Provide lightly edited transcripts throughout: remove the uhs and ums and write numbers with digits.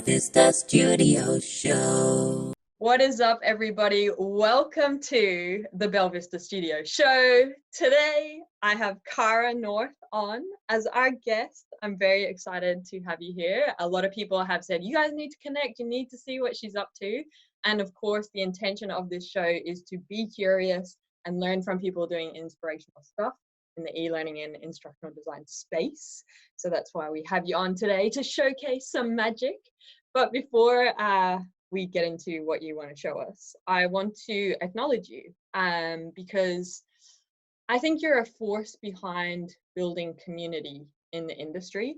Belvista Studios Show. What is up, everybody? Welcome to the Belvista Studios Show. Today, I have Cara North on as our guest. I'm very excited to have you here. A lot of people have said, you guys need to connect. You need to see what she's up to. And of course, the intention of this show is to be curious and learn from people doing inspirational stuff in the e-learning and instructional design space. So that's why we have you on today to showcase some magic. But before we get into what you want to show us, I want to acknowledge you because I think you're a force behind building community in the industry.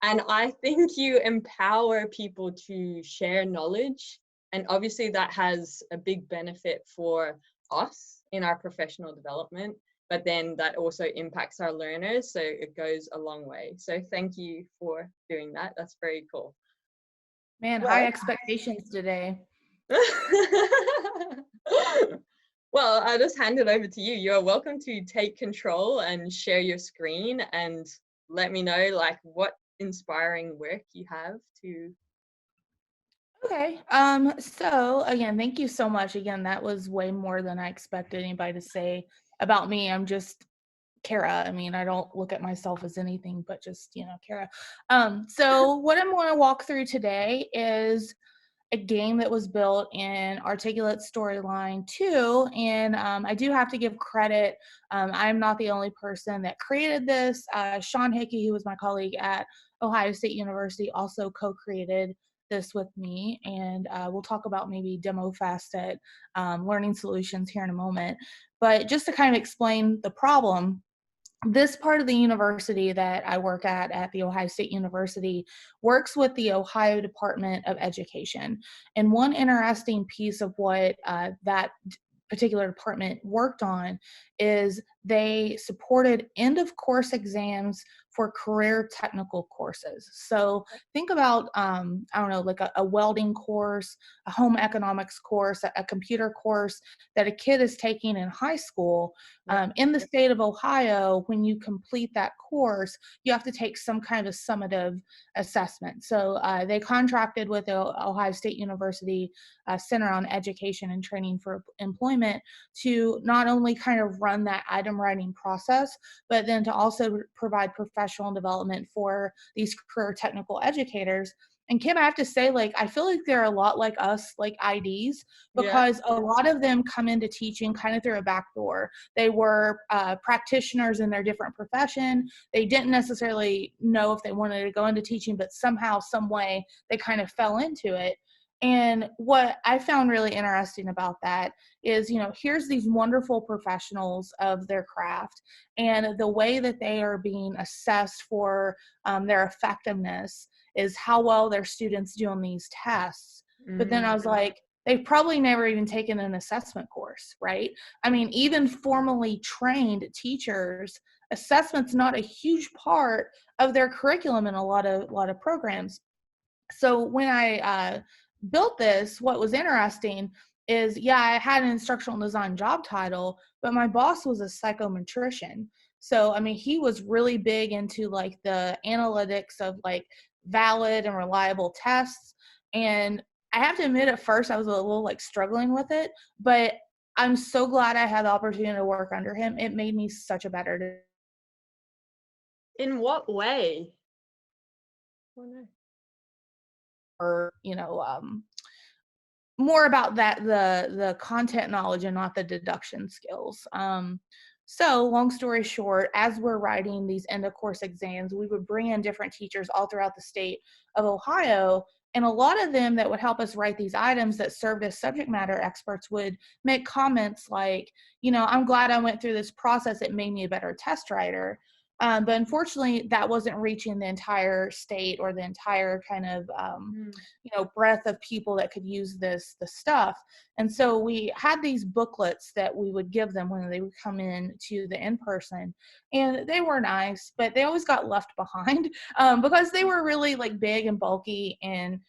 And I think you empower people to share knowledge. And obviously that has a big benefit for us in our professional development, but then that also impacts our learners. So it goes a long way. So thank you for doing that. That's very cool. Man, high expectations today. Well, I'll just hand it over to you. You're welcome to take control and share your screen and let me know like what inspiring work you have to. Okay. So again, thank you so much. Again, that was way more than I expected anybody to say about me. I'm just Cara. I mean, I don't look at myself as anything but just, Cara. So what I'm going to walk through today is a game that was built in Articulate Storyline 2, and I do have to give credit. I'm not the only person that created this. Sean Hickey, who was my colleague at Ohio State University, also co-created this with me, and we'll talk about maybe demo fast at Learning Solutions here in a moment. But just to kind of explain the problem, this part of the university that I work at the Ohio State University, works with the Ohio Department of Education. And one interesting piece of what that particular department worked on is they supported end of course exams for career technical courses. So think about, I don't know, like a welding course, a home economics course, a computer course that a kid is taking in high school. In the state of Ohio, when you complete that course, you have to take some kind of summative assessment. So they contracted with the Ohio State University Center on Education and Training for Employment to not only kind of run that item writing process, but then to also provide professional development for these career technical educators. And Kim, I have to say, like, I feel like they're a lot like us, like IDs, because a lot of them come into teaching kind of through a back door. They were practitioners in their different profession. They didn't necessarily know if they wanted to go into teaching, but somehow, some way, they kind of fell into it. And what I found really interesting about that is, here's these wonderful professionals of their craft, and the way that they are being assessed for their effectiveness is how well their students do on these tests. But then I was like, they've probably never even taken an assessment course, right? I mean, even formally trained teachers, assessment's not a huge part of their curriculum in a lot of programs. So when I built this, what was interesting is, I had an instructional design job title, but my boss was a psychometrician. So, I mean, he was really big into like the analytics of like valid and reliable tests. And I have to admit, at first I was a little like struggling with it, but I'm so glad I had the opportunity to work under him. It made me such a better. In what way? Or, more about that, the content knowledge and not the deduction skills. So long story short, as we're writing these end of course exams, we would bring in different teachers all throughout the state of Ohio. And a lot of them that would help us write these items that served as subject matter experts would make comments like, I'm glad I went through this process. It made me a better test writer. But unfortunately, that wasn't reaching the entire state or the entire kind of, breadth of people that could use the stuff. And so we had these booklets that we would give them when they would come in to the in-person. And they were nice, but they always got left behind because they were really like big and bulky. And,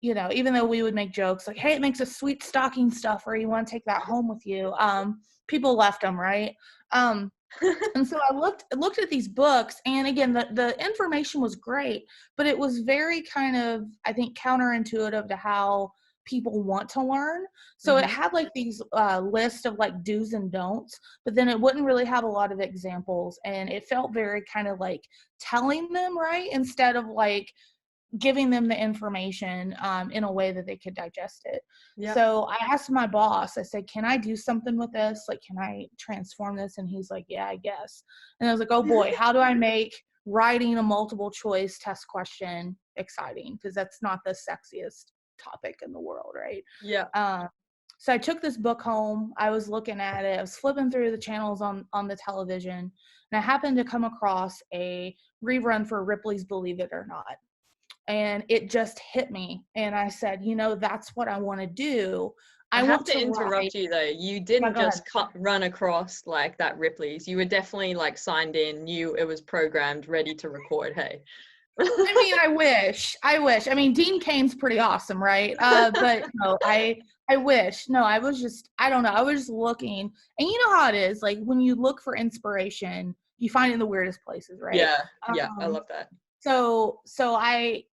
even though we would make jokes like, hey, it makes a sweet stocking stuffer, you want to take that home with you? People left them, right? And so I looked at these books, and again, the information was great, but it was very kind of, I think, counterintuitive to how people want to learn. So it had like these lists of like do's and don'ts, but then it wouldn't really have a lot of examples, and it felt very kind of like telling them, right, instead of like giving them the information in a way that they could digest it. Yeah. So I asked my boss, I said, can I do something with this? Like, can I transform this? And he's like, yeah, I guess. And I was like, oh boy, how do I make writing a multiple choice test question exciting? Because that's not the sexiest topic in the world, right? Yeah. So I took this book home. I was looking at it. I was flipping through the channels on the television, and I happened to come across a rerun for Ripley's Believe It or Not. And it just hit me, and I said, that's what I want to do. I want have to interrupt you though. You didn't just run across like that Ripley's. You were definitely like signed in, knew it was programmed, ready to record. Hey. I mean, I wish. I mean, Dean Cain's pretty awesome, right? But no, I wish. No, I was just, I don't know. I was just looking, and you know how it is. Like when you look for inspiration, you find it in the weirdest places, right? Yeah. Yeah. I love that. So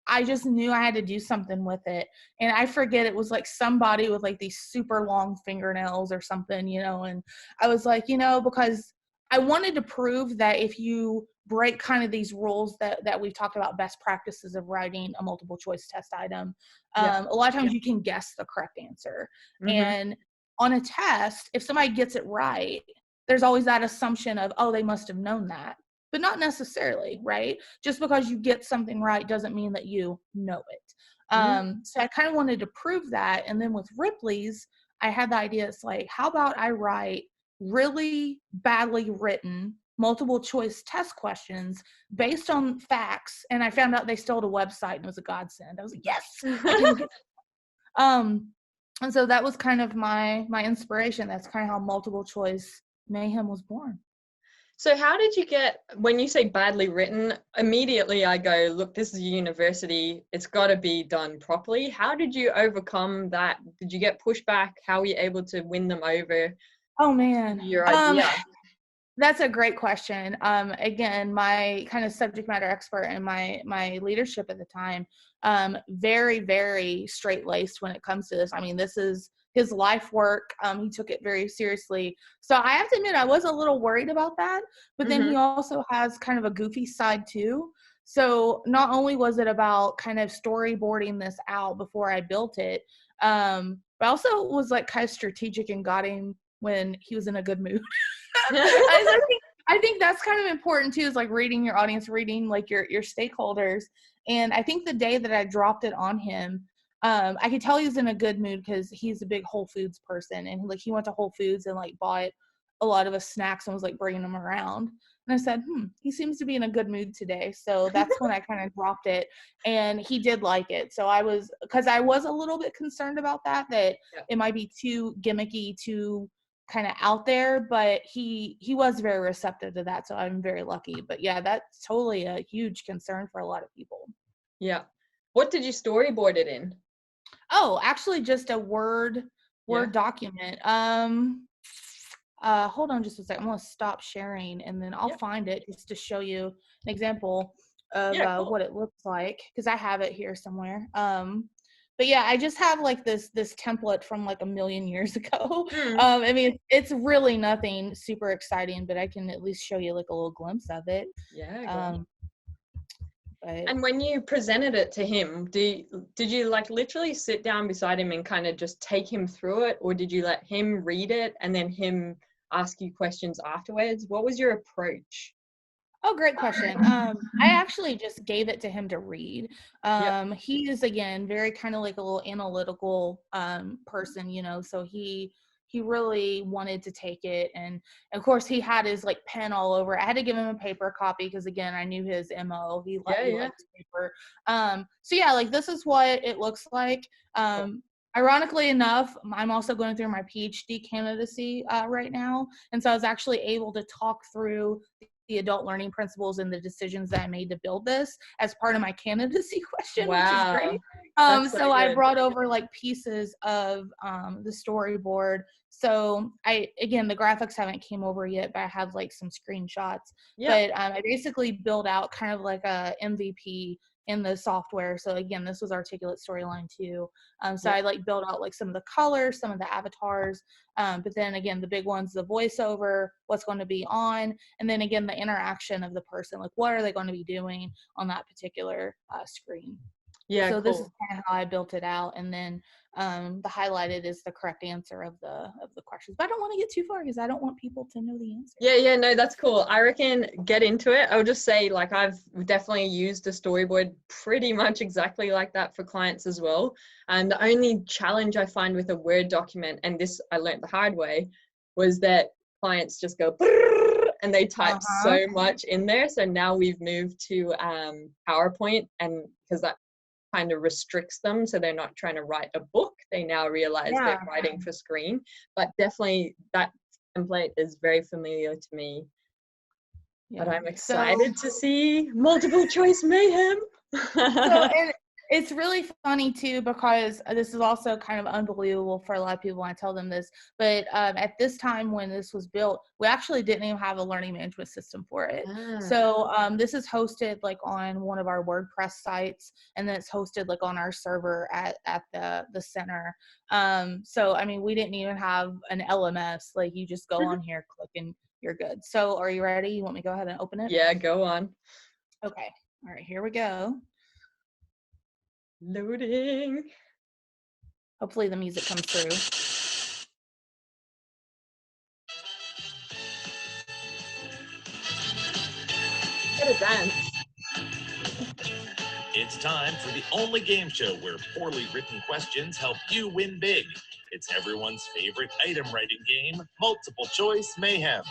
I just knew I had to do something with it. And I forget, it was like somebody with like these super long fingernails or something, and I was like, because I wanted to prove that if you break kind of these rules that we've talked about, best practices of writing a multiple choice test item, a lot of times you can guess the correct answer. And on a test, if somebody gets it right, there's always that assumption of, oh, they must have known that. But not necessarily, right? Just because you get something right doesn't mean that you know it. So I kind of wanted to prove that. And then with Ripley's, I had the idea, it's like, how about I write really badly written multiple choice test questions based on facts? And I found out they stole a website, and it was a godsend. I was like, yes, I can get and so that was kind of my inspiration. That's kind of how multiple choice Mayhem was born. So how did you get, when you say badly written, immediately I go, look, this is a university, it's got to be done properly. How did you overcome that? Did you get pushback? How were you able to win them over? Oh man, your idea? That's a great question. Again, my kind of subject matter expert and my leadership at the time, very, very straight-laced when it comes to this. I mean, this is his life work. He took it very seriously. So I have to admit, I was a little worried about that, but then he also has kind of a goofy side too. So not only was it about kind of storyboarding this out before I built it, but also was like kind of strategic and got him when he was in a good mood. I think that's kind of important too, is like reading your audience, reading like your stakeholders. And I think the day that I dropped it on him, I could tell he was in a good mood because he's a big Whole Foods person, and like he went to Whole Foods and like bought a lot of us snacks and was like bringing them around. And I said, he seems to be in a good mood today. So that's when I kind of dropped it, and he did like it. So I was a little bit concerned about that it might be too gimmicky, too kind of out there, but he was very receptive to that. So I'm very lucky. But yeah, that's totally a huge concern for a lot of people. Yeah. What did you storyboard it in? Oh, actually just a Word document. Hold on just a second. I'm gonna stop sharing, and then I'll find it just to show you an example of cool. what it looks like, because I have it here somewhere. But yeah, I just have like this template from like a million years ago. I mean, it's really nothing super exciting, but I can at least show you like a little glimpse of it. And when you presented it to him, did you like literally sit down beside him and kind of just take him through it, or did you let him read it and then him ask you questions afterwards? What was your approach? Oh, great question. I actually just gave it to him to read. He is, again, very kind of like a little analytical person, so he really wanted to take it. And of course he had his like pen all over. I had to give him a paper copy because, again, I knew his MO. He liked paper. So yeah, like this is what it looks like. Ironically enough, I'm also going through my PhD candidacy right now. And so I was actually able to talk through the adult learning principles and the decisions that I made to build this as part of my candidacy question, which is great. So I brought over like pieces of the storyboard. So again, the graphics haven't came over yet, but I have like some screenshots. But I basically built out kind of like a MVP in the software. So again, this was Articulate Storyline 2. So I like built out like some of the colors, some of the avatars, but then again, the big ones, the voiceover, what's going to be on, and then again, the interaction of the person, like what are they going to be doing on that particular screen. So this is kind of how I built it out, and then the highlighted is the correct answer of the questions. But I don't want to get too far because I don't want people to know the answer. Yeah, no, that's cool. I reckon get into it. I'll just say, like, I've definitely used a storyboard pretty much exactly like that for clients as well. And the only challenge I find with a Word document, and this I learned the hard way, was that clients just go and they type so much in there. So now we've moved to PowerPoint, and because that kind of restricts them, so they're not trying to write a book, they now realize they're writing for screen. But definitely that template is very familiar to me. But I'm excited to see multiple choice mayhem. And it's really funny too, because this is also kind of unbelievable for a lot of people when I tell them this, but at this time when this was built, we actually didn't even have a learning management system for it. So this is hosted like on one of our WordPress sites, and then it's hosted like on our server at the center. So I mean, we didn't even have an LMS. Like you just go on here, click, and you're good. So are you ready? You want me to go ahead and open it? Yeah, go on. Okay. All right, here we go. Loading. Hopefully the music comes through. Get a dance. It's time for the only game show where poorly written questions help you win big. It's everyone's favorite item writing game, multiple choice mayhem.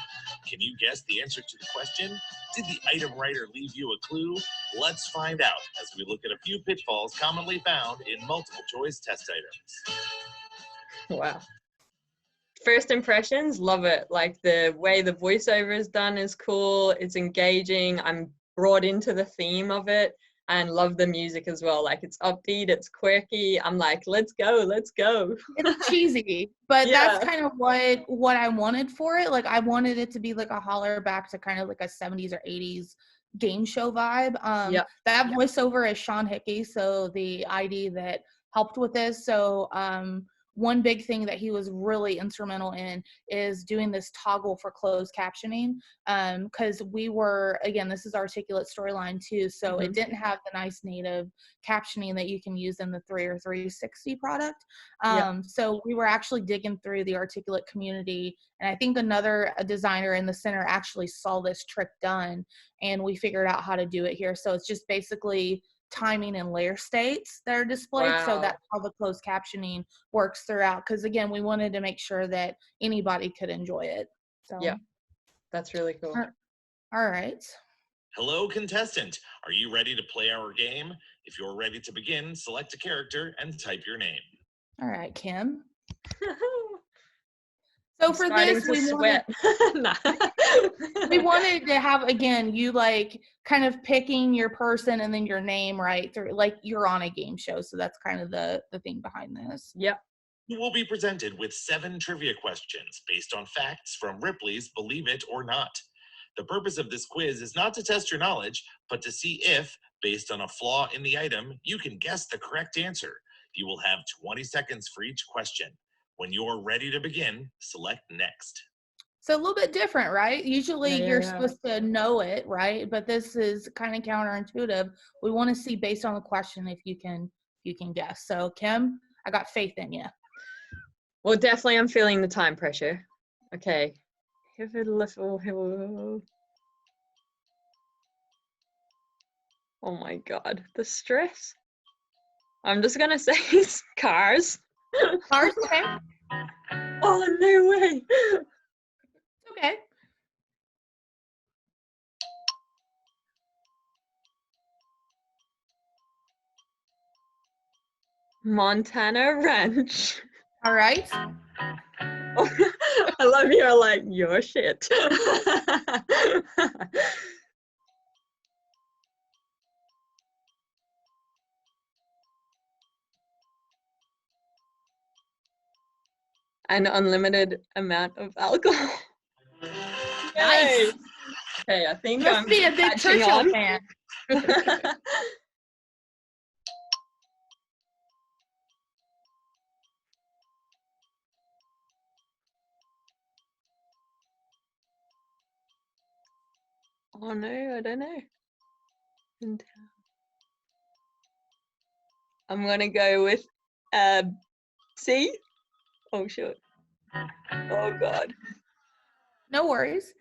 Can you guess the answer to the question? Did the item writer leave you a clue? Let's find out as we look at a few pitfalls commonly found in multiple choice test items. Wow. First impressions, love it. Like the way the voiceover is done is cool. It's engaging. I'm brought into the theme of it, and love the music as well. Like it's upbeat, it's quirky. I'm like, let's go. It's cheesy, but that's kind of what I wanted for it. Like I wanted it to be like a holler back to kind of like a 70s or 80s game show vibe. That voiceover is Sean Hickey, so the ID that helped with this. So one big thing that he was really instrumental in is doing this toggle for closed captioning, because we were, again, this is Articulate Storyline 2, so it didn't have the nice native captioning that you can use in the 3 or 360 product. So we were actually digging through the Articulate community, and I think another designer in the center actually saw this trick done, and we figured out how to do it here. So it's just basically timing and layer states that are displayed. So that's how the closed captioning works throughout, because again, we wanted to make sure that anybody could enjoy it. So yeah, that's really cool. All right. Hello, contestant. Are you ready to play our game? If you're ready to begin, select a character and type your name. All right, Kim. So for this, we wanted to have, again, you like kind of picking your person and then your name right through, like you're on a game show. So that's kind of the thing behind this. Yep. You will be presented with 7 trivia questions based on facts from Ripley's Believe It or Not. The purpose of this quiz is not to test your knowledge, but to see if, based on a flaw in the item, you can guess the correct answer. You will have 20 seconds for each question. When you're ready to begin, select next. So a little bit different, right? Usually you're supposed to know it, right? But this is kind of counterintuitive. We want to see based on the question if you can guess. So Kim, I got faith in you. Well, definitely I'm feeling the time pressure. Okay. Oh my God, the stress. I'm just gonna say cars. Cars, okay. Oh, no way. Okay. Montana Ranch. All right. Oh, I love you're like, your shit. an unlimited amount of alcohol. Nice. Yay. Okay, I think Must I'm be a big catching Churchill on. fan. Oh no, I don't know. I'm gonna go with C. Oh shit. Oh god. No worries.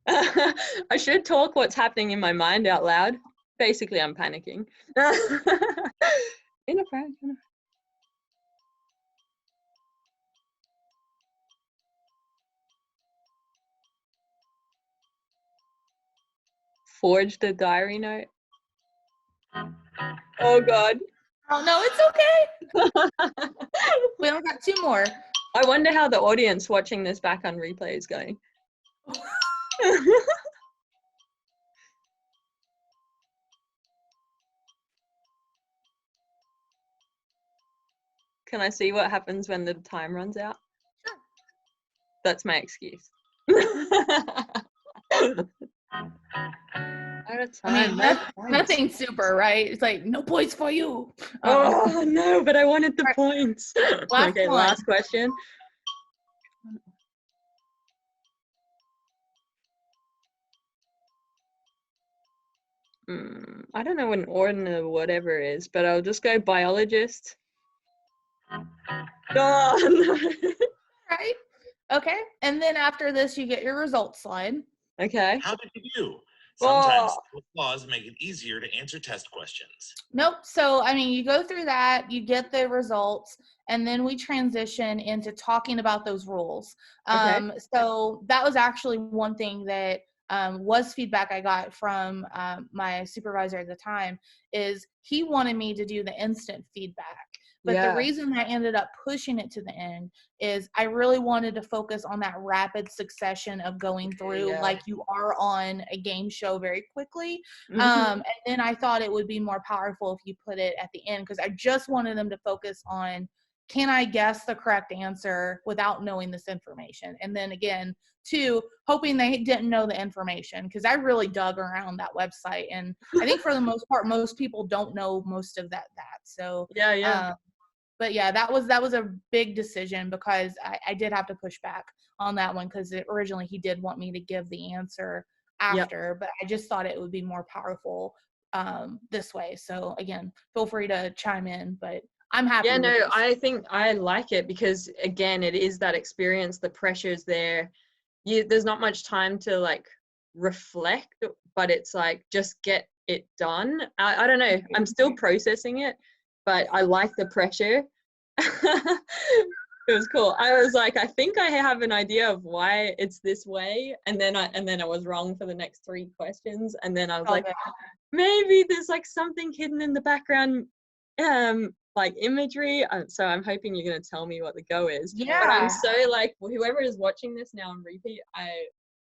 I should talk what's happening in my mind out loud. Basically, I'm panicking. In a panic. Forged a diary note. Oh god. Oh no, it's okay. We only got 2 more. I wonder how the audience watching this back on replay is going. Can I see what happens when the time runs out? Sure. That's my excuse. I mean, nothing super, right? It's like, no points for you. Oh no, but I wanted the points. Last Okay, one. last question. I don't know what an ordinary whatever is, but I'll just go biologist. Oh no. Right. Okay. And then after this, you get your results slide. Okay. How did you do? Sometimes Oh. flaws make it easier to answer test questions. Nope. So, I mean, you go through that, you get the results, and then we transition into talking about those rules. Okay. So that was actually one thing that was feedback I got from my supervisor at the time, is he wanted me to do the instant feedback. But the reason I ended up pushing it to the end is I really wanted to focus on that rapid succession of going through like you are on a game show very quickly. And then I thought it would be more powerful if you put it at the end, because I just wanted them to focus on, can I guess the correct answer without knowing this information? And then again, 2, hoping they didn't know the information, because I really dug around that website. And I think for the most part, most people don't know most of that. So but yeah, that was a big decision, because I did have to push back on that one, because originally he did want me to give the answer after, but I just thought it would be more powerful this way. So again, feel free to chime in, but I'm happy. Yeah, with no, this. I think I like it, because again, it is that experience, the pressure's there. There's not much time to like reflect, but it's like, just get it done. I don't know, I'm still processing it, but I like the pressure. It was cool. I was like, I think I have an idea of why it's this way, and then I was wrong for the next 3 questions, and then I was like, maybe there's like something hidden in the background, like imagery. So I'm hoping you're going to tell me what the go is. Yeah. But I'm so like, whoever is watching this now on repeat, I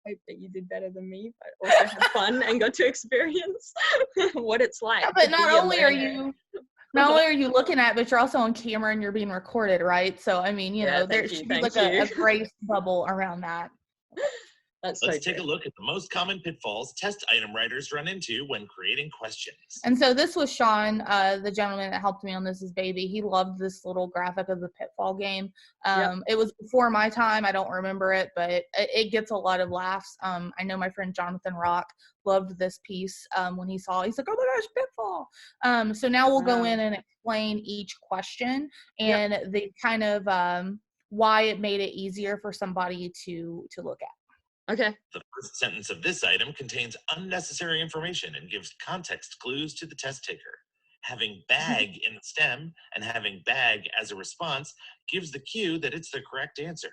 hope that you did better than me, but also had fun and got to experience what it's like. Yeah, but not only are you looking at, but you're also on camera and you're being recorded, right? So I mean, you know, there should be like a grace bubble around that. Let's take a look at the most common pitfalls test item writers run into when creating questions. And so this was Sean, the gentleman that helped me on This Is Baby. He loved this little graphic of the pitfall game. It was before my time. I don't remember it, but it gets a lot of laughs. I know my friend Jonathan Rock loved this piece when he saw it. He's like, oh my gosh, pitfall. So now we'll go in and explain each question and the kind of why it made it easier for somebody to look at. Okay. The first sentence of this item contains unnecessary information and gives context clues to the test taker. Having bag in the stem and having bag as a response gives the cue that it's the correct answer.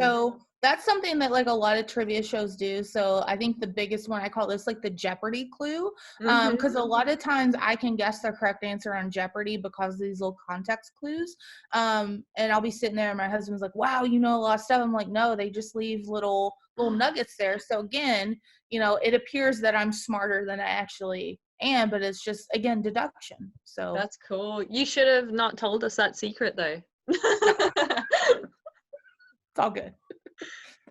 So that's something that like a lot of trivia shows do. So I think the biggest one, I call this like the Jeopardy clue, because a lot of times I can guess the correct answer on Jeopardy because of these little context clues. And I'll be sitting there and my husband's like, wow, you know a lot of stuff. I'm like, no, they just leave little nuggets there. So again, you know, it appears that I'm smarter than I actually am, but it's just, again, deduction. So that's cool. You should have not told us that secret though. It's all good.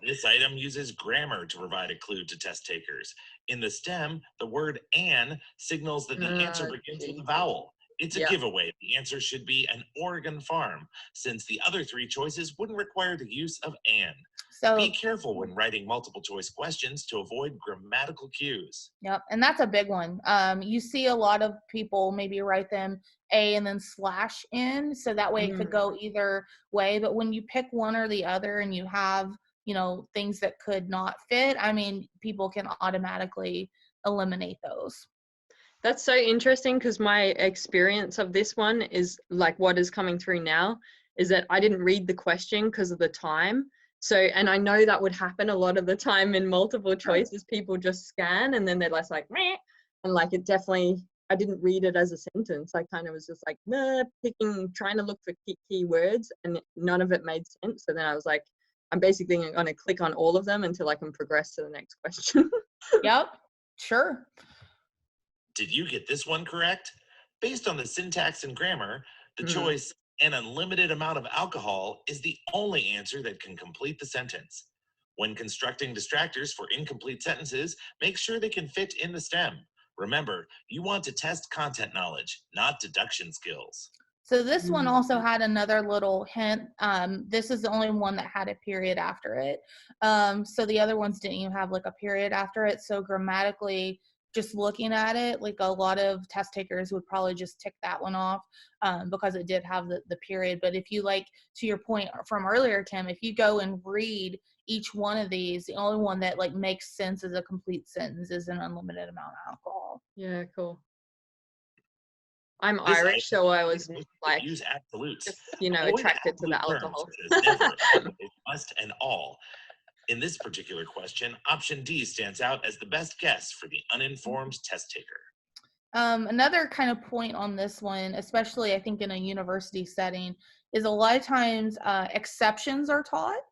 This item uses grammar to provide a clue to test takers. In the STEM, the word "an" signals that the answer begins with a vowel. It's a giveaway. The answer should be an Oregon farm, since the other three choices wouldn't require the use of "an." So be careful when writing multiple choice questions to avoid grammatical cues. Yep, and that's a big one. You see a lot of people maybe write them a and then slash in, so that way it could go either way. But when you pick one or the other and you have, things that could not fit, I mean, people can automatically eliminate those. That's so interesting, because my experience of this one is like what is coming through now is that I didn't read the question because of the time. So, and I know that would happen a lot of the time in multiple choices. People just scan and then they're less like, meh. And like it definitely, I didn't read it as a sentence. I kind of was just like, trying to look for key words, and none of it made sense. So then I was like, I'm basically going to click on all of them until I can progress to the next question. Yep, sure. Did you get this one correct? Based on the syntax and grammar, the choice "an unlimited amount of alcohol" is the only answer that can complete the sentence. When constructing distractors for incomplete sentences, make sure they can fit in the STEM. Remember, you want to test content knowledge, not deduction skills. So this one also had another little hint. This is the only one that had a period after it. So the other ones didn't even have like a period after it. So grammatically, just looking at it, like a lot of test takers would probably just tick that one off because it did have the period. But if you, like, to your point from earlier, Kim, if you go and read each one of these, the only one that like makes sense as a complete sentence is an unlimited amount of alcohol. Yeah, cool. I'm Irish, so I was like, use absolutes. just, attracted to the alcohol. Never, must, and all. In this particular question, option D stands out as the best guess for the uninformed test taker. Another kind of point on this one, especially I think in a university setting, is a lot of times exceptions are taught.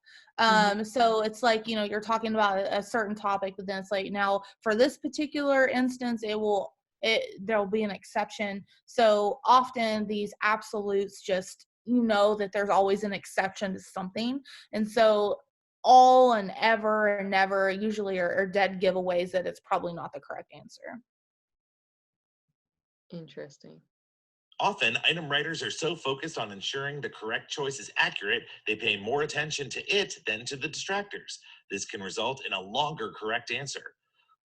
So it's like, you're talking about a certain topic, but then it's like, now for this particular instance, there'll be an exception. So often these absolutes just, that there's always an exception to something. And so all and ever and never usually are dead giveaways that it's probably not the correct answer. Interesting. Often, item writers are so focused on ensuring the correct choice is accurate, they pay more attention to it than to the distractors. This can result in a longer correct answer.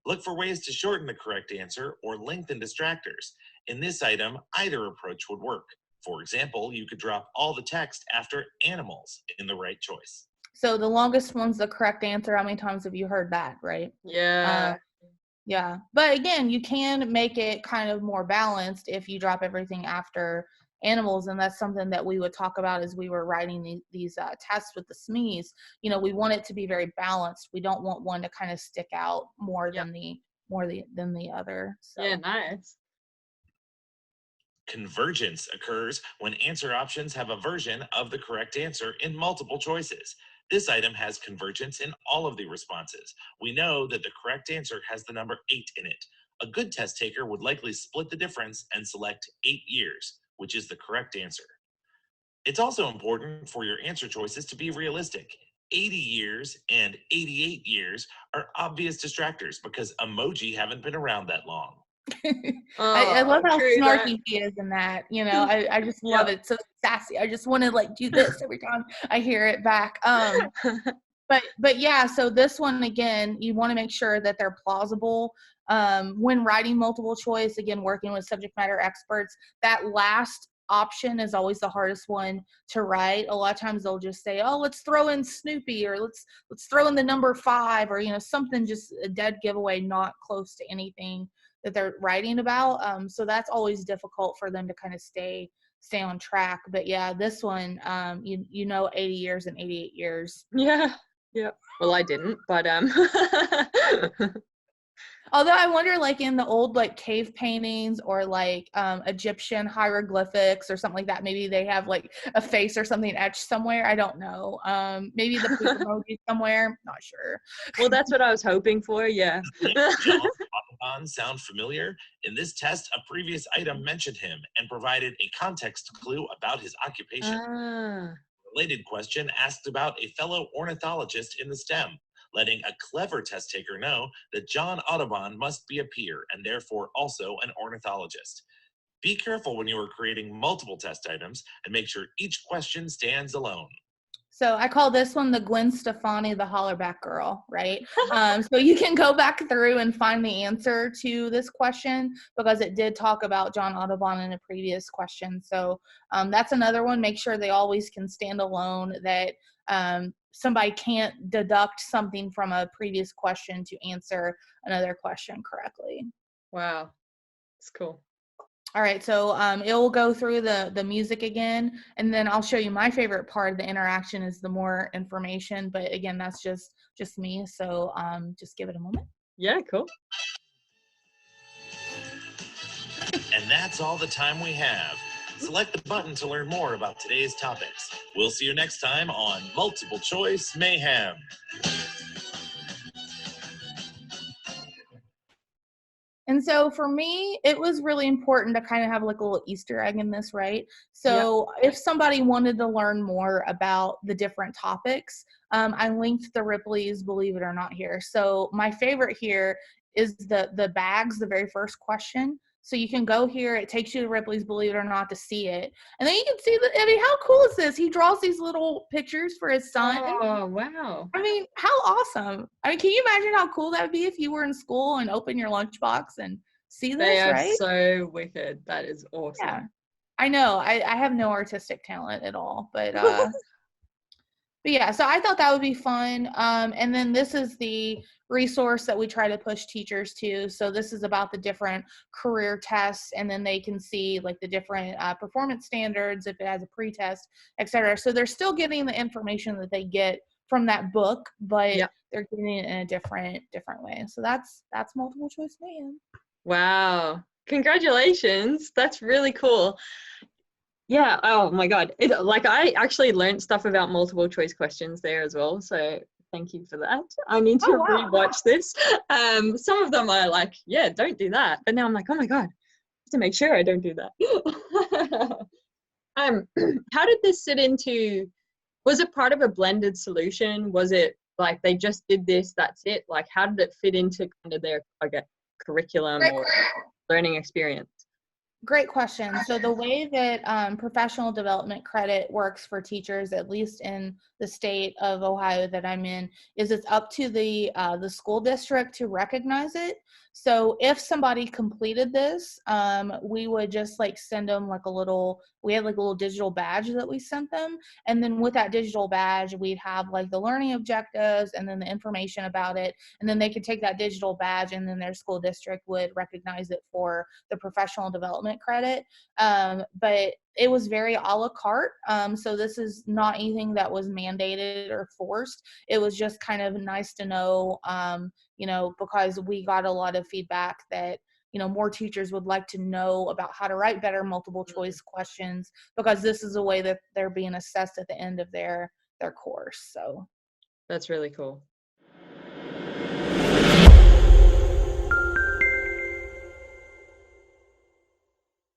Look for ways to shorten the correct answer or lengthen distractors. In this item, either approach would work. For example, you could drop all the text after animals in the right choice. So the longest one's the correct answer. How many times have you heard that, right? Yeah. Yeah. But again, you can make it kind of more balanced if you drop everything after animals. And that's something that we would talk about as we were writing these tests with the SMEs. We want it to be very balanced. We don't want one to kind of stick out more than the other. So. Yeah, nice. Convergence occurs when answer options have a version of the correct answer in multiple choices. This item has convergence in all of the responses. We know that the correct answer has the number 8 in it. A good test taker would likely split the difference and select 8 years, which is the correct answer. It's also important for your answer choices to be realistic. 80 years and 88 years are obvious distractors because emoji haven't been around that long. I love how snarky he is in that. I just love it. It's so sassy. I just want to like do this every time I hear it back. But yeah, so this one, again, you want to make sure that they're plausible. When writing multiple choice, again, working with subject matter experts, that last option is always the hardest one to write. A lot of times they'll just say, oh, let's throw in Snoopy, or let's throw in the number 5, or something, just a dead giveaway, not close to anything that they're writing about. So that's always difficult for them to kind of stay on track. But yeah, this one, 80 years and 88 years. Yeah. Well, I didn't, but although I wonder, like in the old like cave paintings or like Egyptian hieroglyphics or something like that, maybe they have like a face or something etched somewhere. I don't know. Maybe the poop emoji somewhere. Not sure. Well, that's what I was hoping for. Yeah. Sound familiar? In this test, a previous item mentioned him and provided a context clue about his occupation. related question asked about a fellow ornithologist in the STEM, letting a clever test taker know that John Audubon must be a peer and therefore also an ornithologist. Be careful when you are creating multiple test items and make sure each question stands alone. So I call this one the Gwen Stefani, the Hollerback Girl, right? So you can go back through and find the answer to this question because it did talk about John Audubon in a previous question. So that's another one. Make sure they always can stand alone, that somebody can't deduct something from a previous question to answer another question correctly. Wow, it's cool. All right, so it will go through the music again, and then I'll show you my favorite part of the interaction is the more information, but again, that's just me, so just give it a moment. Yeah, cool. And that's all the time we have. Select the button to learn more about today's topics. We'll see you next time on Multiple Choice Mayhem. And so for me, it was really important to kind of have like a little Easter egg in this, right? So if somebody wanted to learn more about the different topics, I linked the Ripley's Believe It or Not here. So my favorite here is the bags, the very first question. So you can go here, it takes you to Ripley's Believe It or Not to see it. And then you can see that, I mean, how cool is this? He draws these little pictures for his son. Oh, wow. I mean, how awesome. I mean, can you imagine how cool that would be if you were in school and open your lunchbox and see this, They are right? so wicked. That is awesome. Yeah. I know. I have no artistic talent at all, but yeah, so I thought that would be fun. And then this is the resource that we try to push teachers to. So this is about the different career tests, and then they can see like the different performance standards, if it has a pre-test, et cetera. So they're still getting the information that they get from that book, but they're getting it in a different way. So that's multiple choice mayhem. Wow. Congratulations. That's really cool. Yeah. Oh my God. I actually learned stuff about multiple choice questions there as well. So thank you for that. I need to rewatch this. Some of them are like, yeah, don't do that. But now I'm like, oh my God, I have to make sure I don't do that. How did this sit into, was it part of a blended solution? Was it like they just did this, that's it? Like how did it fit into kind of their, curriculum or learning experience? Great question. So the way that professional development credit works for teachers, at least in the state of Ohio that I'm in, is it's up to the school district to recognize it. So if somebody completed this, we would just like send them like we had like a little digital badge that we sent them. And then with that digital badge, we'd have like the learning objectives and then the information about it. And then they could take that digital badge and then their school district would recognize it for the professional development credit. But it was very a la carte. So this is not anything that was mandated or forced. It was just kind of nice to know, because we got a lot of feedback that, more teachers would like to know about how to write better multiple choice questions because this is a way that they're being assessed at the end of their course. So that's really cool.